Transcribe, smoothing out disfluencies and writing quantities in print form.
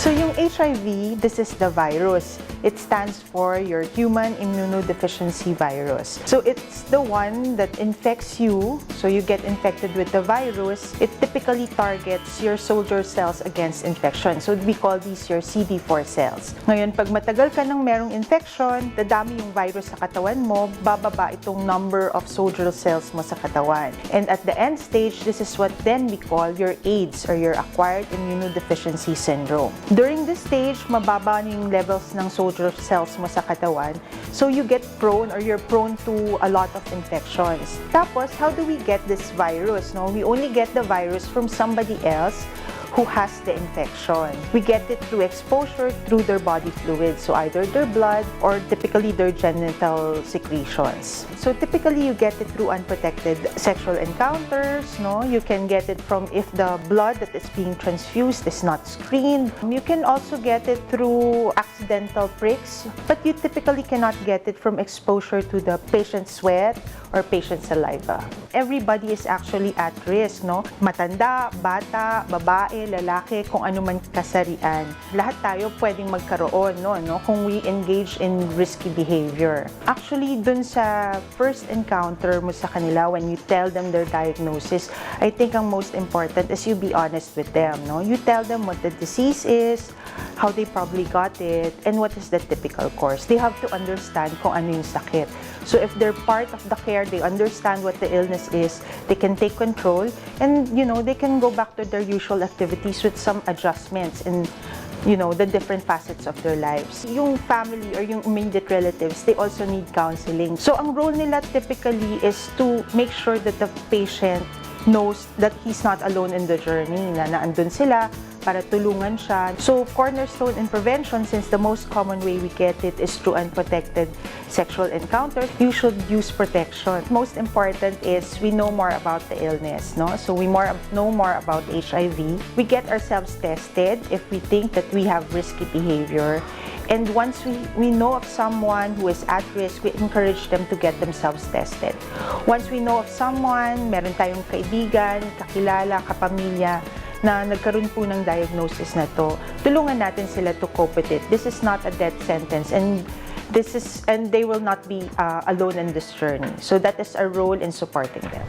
So yung HIV, this is the virus. It stands for your human immunodeficiency virus. So it's the one that infects you. So you get infected with the virus. It typically targets your soldier cells against infection. So we call these your CD4 cells. Ngayon, pag matagal ka nang merong infection, dadami yung virus sa katawan mo, bababa itong number of soldier cells mo sa katawan. And at the end stage, this is what then we call your AIDS or your acquired immunodeficiency syndrome. During this stage, mababa yung levels ng soldier cells mo sa katawan. So you get prone or you're prone to a lot of infections. Tapos, how do we get this virus? No? We only get the virus from somebody else who has the infection. We get it through exposure through their body fluids, so either their blood or typically their genital secretions. So typically you get it through unprotected sexual encounters, no? You can get it from if the blood that is being transfused is not screened. You can also get it through accidental pricks, but you typically cannot get it from exposure to the patient's sweat or patient's saliva. Everybody is actually at risk, no? Matanda, bata, babae, lalaki, kung ano man kasarian. Lahat tayo pwedeng magkaroon, no? Kung we engage in risky behavior. Actually, dun sa first encounter mo sa kanila, when you tell them their diagnosis, I think ang most important is you be honest with them, no? You tell them what the disease is, how they probably got it, and what is the typical course. They have to understand kung ano yung sakit. So if they're part of the care, they understand what the illness is, they can take control, and they can go back to their usual activities with some adjustments in the different facets of their lives. Yung family or yung immediate relatives, they also need counseling. So ang role nila typically is to make sure that the patient knows that he's not alone in the journey, na naandun sila para tulungan siya. So, cornerstone in prevention, since the most common way we get it is through unprotected sexual encounters, you should use protection. Most important is we know more about the illness, no? So, we know more about HIV. We get ourselves tested if we think that we have risky behavior. And once we know of someone who is at risk, we encourage them to get themselves tested. Once we know of someone, meron tayong kaibigan, kakilala, kapamilya, na nagkaroon po ng diagnosis na to, tulungan natin sila to cope with it. This is not a death sentence, and they will not be alone in this journey. So that is our role in supporting them.